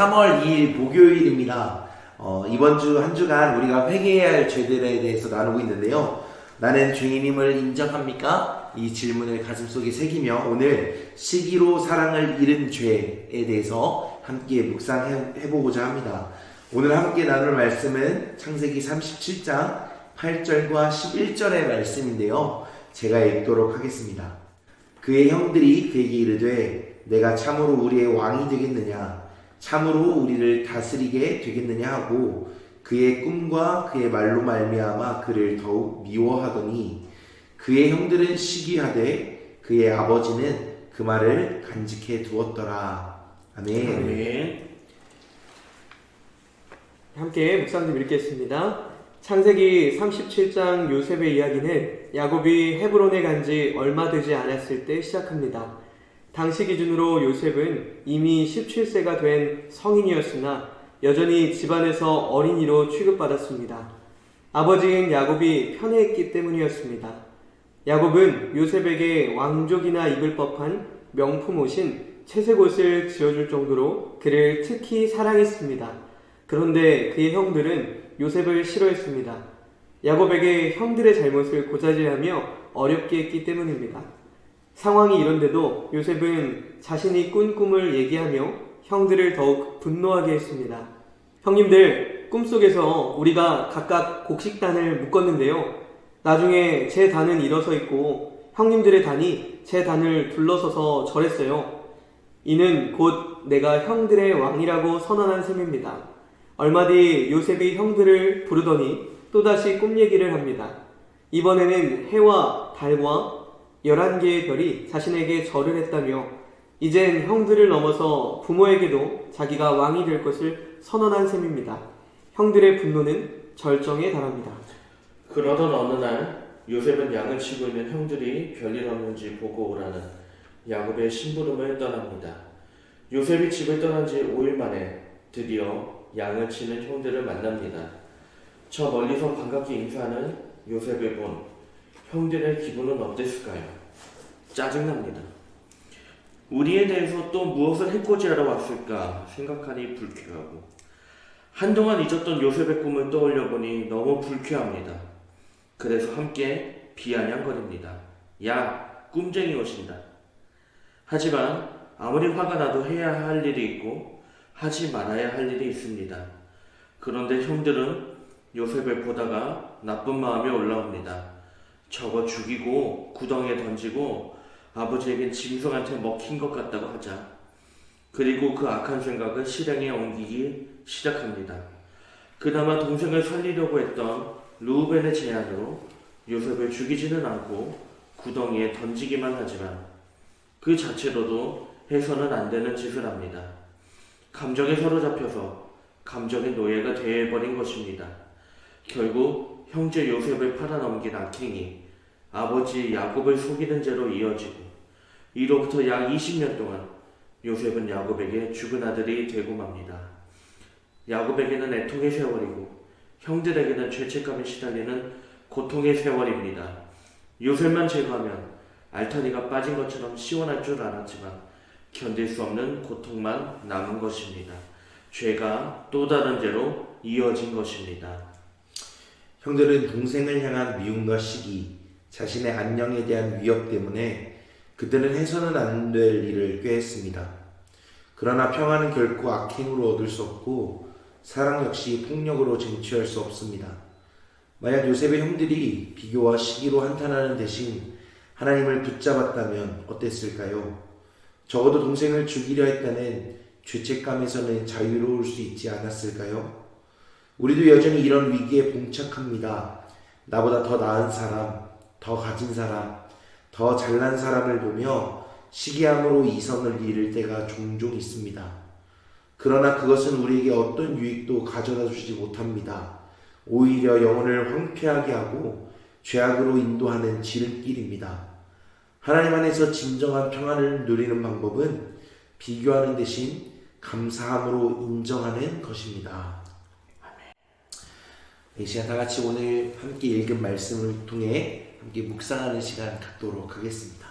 3월 2일 목요일입니다. 이번 주 한 주간 우리가 회개해야 할 죄들에 대해서 나누고 있는데요. 나는 죄인임을 인정합니까? 이 질문을 가슴속에 새기며 오늘 시기로 사랑을 잃은 죄에 대해서 함께 묵상해보고자 합니다. 오늘 함께 나눌 말씀은 창세기 37장 8절과 11절의 말씀인데요. 제가 읽도록 하겠습니다. 그의 형들이 그에게 이르되 내가 참으로 우리의 왕이 되겠느냐? 참으로 우리를 다스리게 되겠느냐 하고 그의 꿈과 그의 말로 말미암아 그를 더욱 미워하더니 그의 형들은 시기하되 그의 아버지는 그 말을 간직해 두었더라. 아멘. 아멘. 함께 묵상 좀 읽겠습니다. 창세기 37장 요셉의 이야기는 야곱이 헤브론에 간 지 얼마 되지 않았을 때 시작합니다. 당시 기준으로 요셉은 이미 17세가 된 성인이었으나 여전히 집안에서 어린이로 취급받았습니다. 아버지인 야곱이 편애했기 때문이었습니다. 야곱은 요셉에게 왕족이나 입을 법한 명품 옷인 채색 옷을 지어줄 정도로 그를 특히 사랑했습니다. 그런데 그의 형들은 요셉을 싫어했습니다. 야곱에게 형들의 잘못을 고자질하며 어렵게 했기 때문입니다. 상황이 이런데도 요셉은 자신이 꾼 꿈을 얘기하며 형들을 더욱 분노하게 했습니다. 형님들, 꿈속에서 우리가 각각 곡식단을 묶었는데요. 나중에 제 단은 일어서 있고 형님들의 단이 제 단을 둘러서서 절했어요. 이는 곧 내가 형들의 왕이라고 선언한 셈입니다. 얼마 뒤 요셉이 형들을 부르더니 또다시 꿈 얘기를 합니다. 이번에는 해와 달과 11개의 별이 자신에게 절을 했다며 이젠 형들을 넘어서 부모에게도 자기가 왕이 될 것을 선언한 셈입니다. 형들의 분노는 절정에 달합니다. 그러던 어느 날 요셉은 양을 치고 있는 형들이 별일 없는지 보고 오라는 야곱의 심부름을 떠납니다. 요셉이 집을 떠난 지 5일 만에 드디어 양을 치는 형들을 만납니다. 저 멀리서 반갑게 인사하는 요셉을 본 형들의 기분은 어땠을까요? 짜증납니다. 우리에 대해서 또 무엇을 해코지하러 왔을까 생각하니 불쾌하고 한동안 잊었던 요셉의 꿈을 떠올려보니 너무 불쾌합니다. 그래서 함께 비아냥거립니다. 야, 꿈쟁이 오신다. 하지만 아무리 화가 나도 해야 할 일이 있고 하지 말아야 할 일이 있습니다. 그런데 형들은 요셉을 보다가 나쁜 마음이 올라옵니다. 저거 죽이고 구덩이에 던지고 아버지에겐 짐승한테 먹힌 것 같다고 하자. 그리고 그 악한 생각을 실행에 옮기기 시작합니다. 그나마 동생을 살리려고 했던 르우벤의 제안으로 요셉을 죽이지는 않고 구덩이에 던지기만 하지만 그 자체로도 해서는 안 되는 짓을 합니다. 감정에 사로잡혀서 감정의 노예가 되어버린 것입니다. 결국 형제 요셉을 팔아넘긴 악행이 아버지 야곱을 속이는 죄로 이어지고 이로부터 약 20년 동안 요셉은 야곱에게 죽은 아들이 되고 맙니다. 야곱에게는 애통의 세월이고 형들에게는 죄책감에 시달리는 고통의 세월입니다. 요셉만 제거하면 알타리가 빠진 것처럼 시원할 줄 알았지만 견딜 수 없는 고통만 남은 것입니다. 죄가 또 다른 죄로 이어진 것입니다. 형들은 동생을 향한 미움과 시기, 자신의 안녕에 대한 위협 때문에 그들은 해서는 안 될 일을 꾀했습니다. 그러나 평화는 결코 악행으로 얻을 수 없고 사랑 역시 폭력으로 쟁취할 수 없습니다. 만약 요셉의 형들이 비교와 시기로 한탄하는 대신 하나님을 붙잡았다면 어땠을까요? 적어도 동생을 죽이려 했다는 죄책감에서는 자유로울 수 있지 않았을까요? 우리도 여전히 이런 위기에 봉착합니다. 나보다 더 나은 사람, 더 가진 사람, 더 잘난 사람을 보며 시기함으로 이성을 잃을 때가 종종 있습니다. 그러나 그것은 우리에게 어떤 유익도 가져다 주지 못합니다. 오히려 영혼을 황폐하게 하고 죄악으로 인도하는 지름길입니다. 하나님 안에서 진정한 평안을 누리는 방법은 비교하는 대신 감사함으로 인정하는 것입니다. 이 시간 다 같이 오늘 함께 읽은 말씀을 통해 함께 묵상하는 시간 갖도록 하겠습니다.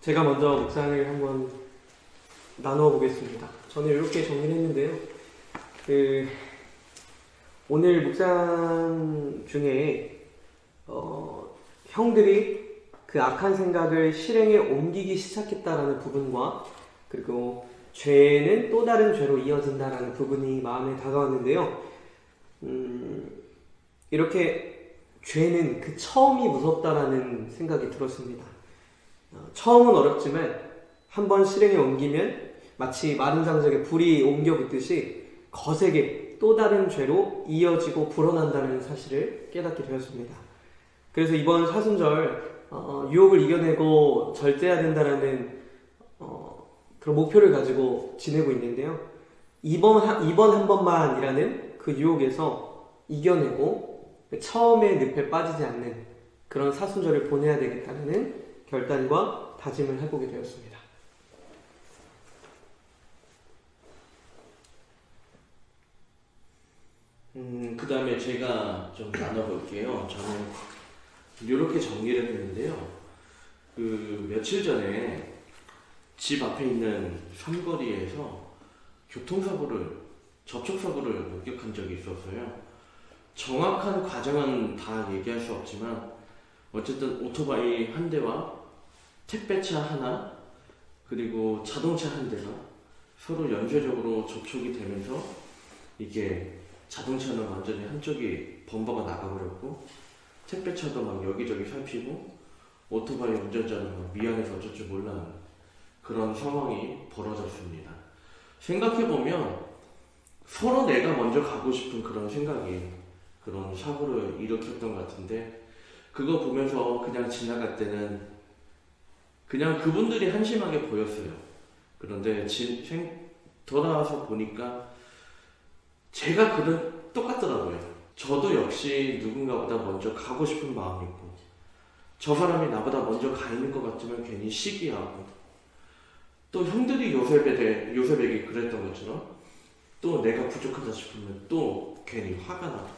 제가 먼저 묵상을 한번 나누어 보겠습니다. 저는 이렇게 정리를 했는데요. 오늘 묵상 중에 형들이 그 악한 생각을 실행에 옮기기 시작했다라는 부분과 그리고 죄는 또 다른 죄로 이어진다라는 부분이 마음에 다가왔는데요. 이렇게 죄는 그 처음이 무섭다라는 생각이 들었습니다. 처음은 어렵지만 한번 실행에 옮기면 마치 마른 장작에 불이 옮겨 붙듯이 거세게 또 다른 죄로 이어지고 불어난다는 사실을 깨닫게 되었습니다. 그래서 이번 사순절 유혹을 이겨내고 절제해야 된다라는 그런 목표를 가지고 지내고 있는데요. 이번 한 번만이라는 그 유혹에서 이겨내고 처음의 늪에 빠지지 않는 그런 사순절을 보내야 되겠다는 결단과 다짐을 해보게 되었습니다. 그 다음에 제가 좀 나눠볼게요. 저는 이렇게 정리를 했는데요. 며칠 전에 집 앞에 있는 삼거리에서 접촉사고를 목격한 적이 있었어요. 정확한 과정은 다 얘기할 수 없지만 어쨌든 오토바이 한 대와 택배차 하나 그리고 자동차 한 대가 서로 연쇄적으로 접촉이 되면서 이게 자동차는 완전히 한쪽이 범버가 나가버렸고 택배차도 막 여기저기 살피고 오토바이 운전자는 막 미안해서 어쩔 줄 몰라 그런 상황이 벌어졌습니다. 생각해보면 서로 내가 먼저 가고 싶은 그런 생각이 그런 사고를 일으켰던 것 같은데 그거 보면서 그냥 지나갈 때는 그냥 그분들이 한심하게 보였어요. 그런데 돌아와서 보니까 제가 똑같더라고요. 저도 역시 누군가보다 먼저 가고 싶은 마음이 있고 저 사람이 나보다 먼저 가 있는 것 같으면 괜히 시기하고 또 형들이 요셉에게 그랬던 것처럼 또 내가 부족하다 싶으면 또 괜히 화가 나고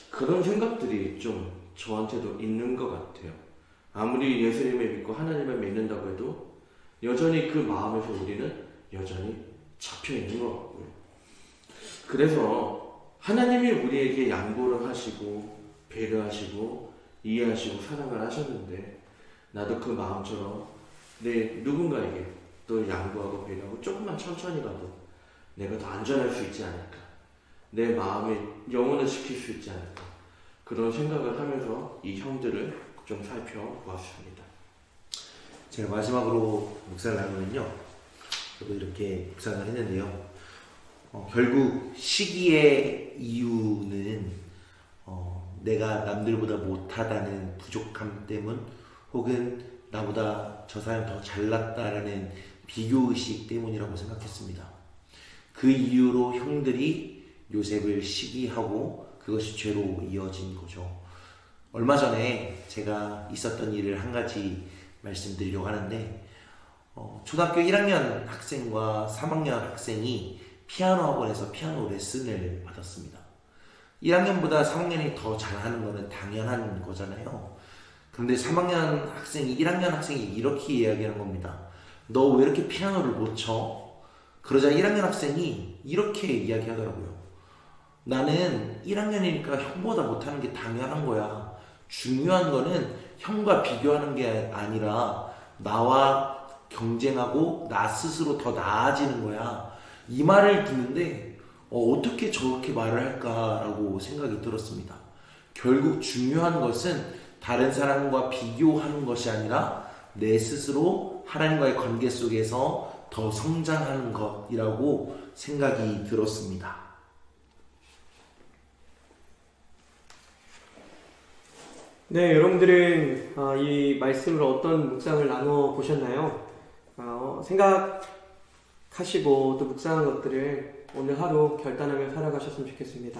그런 생각들이 좀 저한테도 있는 것 같아요. 아무리 예수님을 믿고 하나님을 믿는다고 해도 여전히 그 마음에서 우리는 여전히 잡혀 있는 것 같고요. 그래서 하나님이 우리에게 양보를 하시고 배려하시고 이해하시고 사랑을 하셨는데 나도 그 마음처럼 내 누군가에게 또 양보하고 배려하고 조금만 천천히 가도 내가 더 안전할 수 있지 않을까, 내 마음의 영혼을 지킬 수 있지 않을까 그런 생각을 하면서 이 형들을 좀 살펴보았습니다. 제가 마지막으로 묵상을 나누면요, 저도 이렇게 묵상을 했는데요. 결국 시기의 이유는 내가 남들보다 못하다는 부족함 때문 혹은 나보다 저 사람이 더 잘났다라는 비교의식 때문이라고 생각했습니다. 그 이유로 형들이 요셉을 시기하고 그것이 죄로 이어진 거죠. 얼마 전에 제가 있었던 일을 한 가지 말씀드리려고 하는데 초등학교 1학년 학생과 3학년 학생이 피아노 학원에서 피아노 레슨을 받았습니다. 1학년보다 3학년이 더 잘하는 거는 당연한 거잖아요. 그런데 3학년 학생이 1학년 학생이 이렇게 이야기하는 겁니다. 너 왜 이렇게 피아노를 못 쳐? 그러자 1학년 학생이 이렇게 이야기하더라고요. 나는 1학년이니까 형보다 못하는 게 당연한 거야. 중요한 거는 형과 비교하는 게 아니라 나와 경쟁하고 나 스스로 더 나아지는 거야. 이 말을 듣는데 어떻게 저렇게 말을 할까라고 생각이 들었습니다. 결국 중요한 것은 다른 사람과 비교하는 것이 아니라 내 스스로 하나님과의 관계 속에서 더 성장하는 것이라고 생각이 들었습니다. 네, 여러분들은 이 말씀으로 어떤 묵상을 나눠 보셨나요? 생각하시고 또 묵상한 것들을 오늘 하루 결단하며 살아가셨으면 좋겠습니다.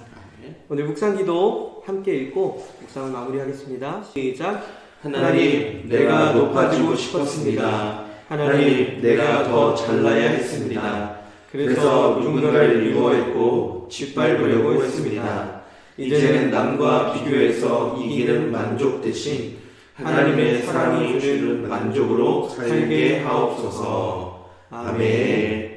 오늘 묵상기도 함께 읽고 묵상을 마무리하겠습니다. 시작. 하나님, 내가 높아지고 싶었습니다. 하나님, 내가 더 잘나야 했습니다. 그래서 누군가를 유혹했고 짓밟으려고 했습니다. 이제는 남과 비교해서 이기는 만족 대신 하나님의 사랑이 주는 만족으로 살게 하옵소서. 아멘.